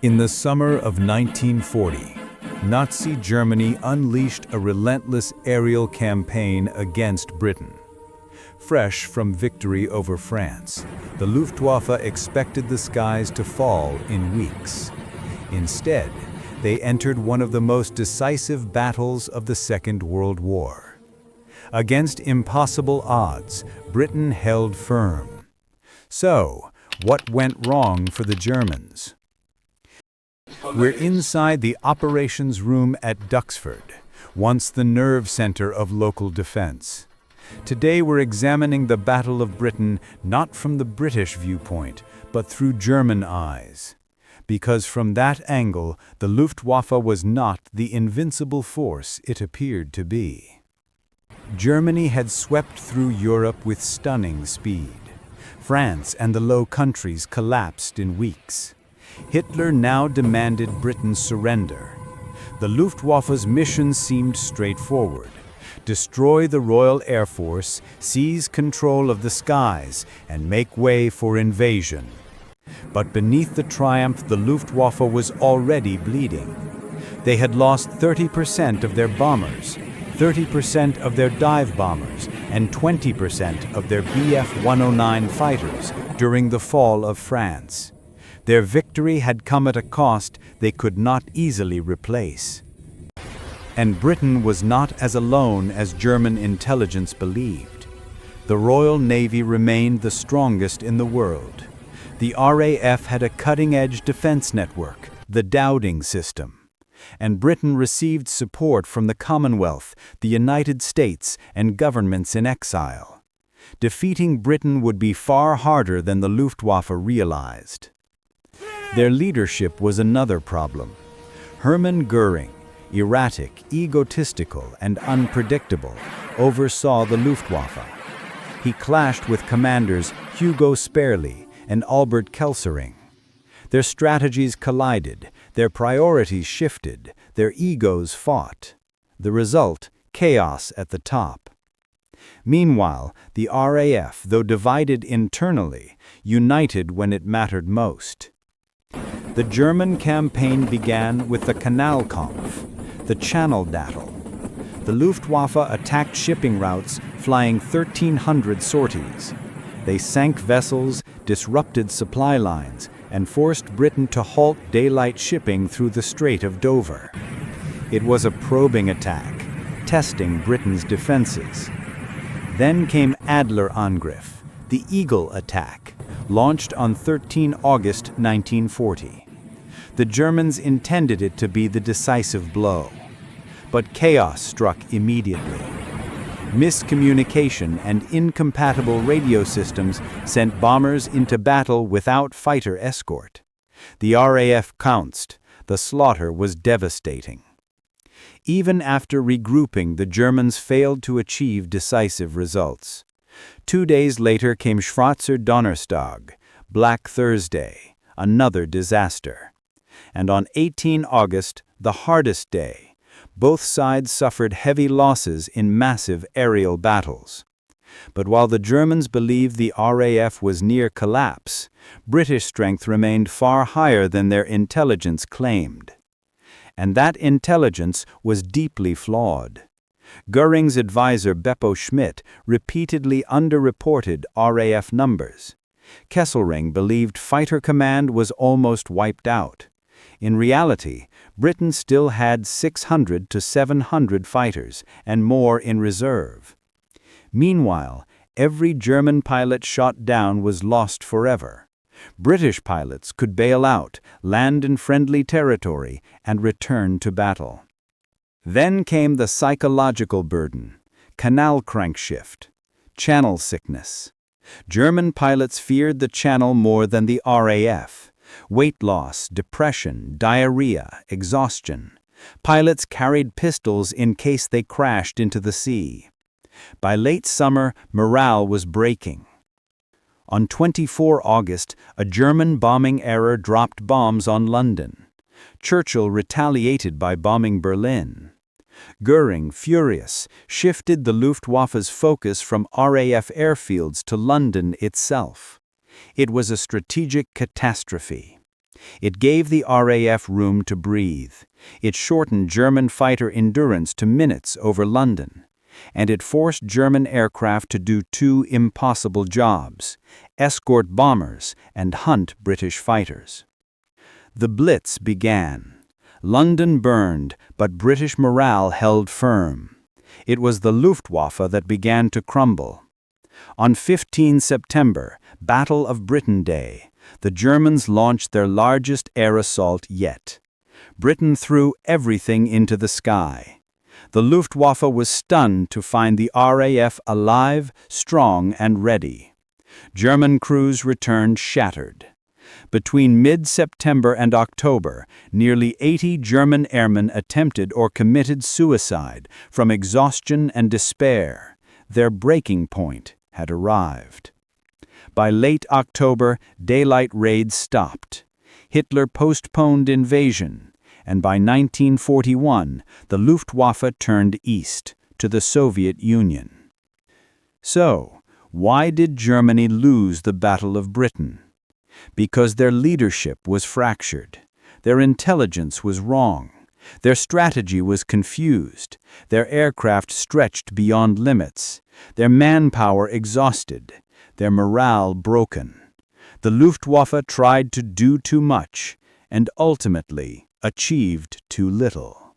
In the summer of 1940, Nazi Germany unleashed a relentless aerial campaign against Britain. Fresh from victory over France, the Luftwaffe expected the skies to fall in weeks. Instead, they entered one of the most decisive battles of the Second World War. Against impossible odds, Britain held firm. So, what went wrong for the Germans? We're inside the operations room at Duxford, once the nerve center of local defense. Today we're examining the Battle of Britain not from the British viewpoint, but through German eyes. Because from that angle, the Luftwaffe was not the invincible force it appeared to be. Germany had swept through Europe with stunning speed. France and the Low Countries collapsed in weeks. Hitler now demanded Britain's surrender. The Luftwaffe's mission seemed straightforward: destroy the Royal Air Force, seize control of the skies, and make way for invasion. But beneath the triumph, the Luftwaffe was already bleeding. They had lost 30% of their bombers, 30% of their dive bombers, and 20% of their Bf 109 fighters during the fall of France. Their victory had come at a cost they could not easily replace. And Britain was not as alone as German intelligence believed. The Royal Navy remained the strongest in the world. The RAF had a cutting-edge defense network, the Dowding system. And Britain received support from the Commonwealth, the United States, and governments in exile. Defeating Britain would be far harder than the Luftwaffe realized. Their leadership was another problem. Hermann Göring, erratic, egotistical, and unpredictable, oversaw the Luftwaffe. He clashed with commanders Hugo Sperrle and Albert Kesselring. Their strategies collided, their priorities shifted, their egos fought. The result, chaos at the top. Meanwhile, the RAF, though divided internally, united when it mattered most. The German campaign began with the Kanalkampf, the Channel battle. The Luftwaffe attacked shipping routes, flying 1,300 sorties. They sank vessels, disrupted supply lines, and forced Britain to halt daylight shipping through the Strait of Dover. It was a probing attack, testing Britain's defenses. Then came Adlerangriff, the Eagle attack, launched on 13 August 1940. The Germans intended it to be the decisive blow. But chaos struck immediately. Miscommunication and incompatible radio systems sent bombers into battle without fighter escort. The RAF pounced. The slaughter was devastating. Even after regrouping, the Germans failed to achieve decisive results. 2 days later came Schwarzer Donnerstag, Black Thursday, another disaster. And on 18 August, the hardest day, both sides suffered heavy losses in massive aerial battles. But while the Germans believed the RAF was near collapse, British strength remained far higher than their intelligence claimed. And that intelligence was deeply flawed. Göring's advisor Beppo Schmid repeatedly underreported RAF numbers. Kesselring believed fighter command was almost wiped out. In reality, Britain still had 600 to 700 fighters and more in reserve. Meanwhile, every German pilot shot down was lost forever. British pilots could bail out, land in friendly territory, and return to battle. Then came the psychological burden: Kanalkrankheit, channel sickness. German pilots feared the Channel more than the RAF. Weight loss, depression, diarrhea, exhaustion. Pilots carried pistols in case they crashed into the sea. By late summer, morale was breaking. On 24 August, a German bombing error dropped bombs on London. Churchill retaliated by bombing Berlin. Göring, furious, shifted the Luftwaffe's focus from RAF airfields to London itself. It was a strategic catastrophe. It gave the RAF room to breathe. It shortened German fighter endurance to minutes over London. And it forced German aircraft to do two impossible jobs: escort bombers and hunt British fighters. The Blitz began. London burned, but British morale held firm. It was the Luftwaffe that began to crumble. On 15 September, Battle of Britain Day, the Germans launched their largest air assault yet. Britain threw everything into the sky. The Luftwaffe was stunned to find the RAF alive, strong, and ready. German crews returned shattered. Between mid-September and October, nearly 80 German airmen attempted or committed suicide from exhaustion and despair. Their breaking point had arrived. By late October, daylight raids stopped. Hitler postponed invasion, and by 1941, the Luftwaffe turned east, to the Soviet Union. So, why did Germany lose the Battle of Britain? Because their leadership was fractured. Their intelligence was wrong. Their strategy was confused. Their aircraft stretched beyond limits. Their manpower exhausted. Their morale broken. The Luftwaffe tried to do too much, and ultimately achieved too little.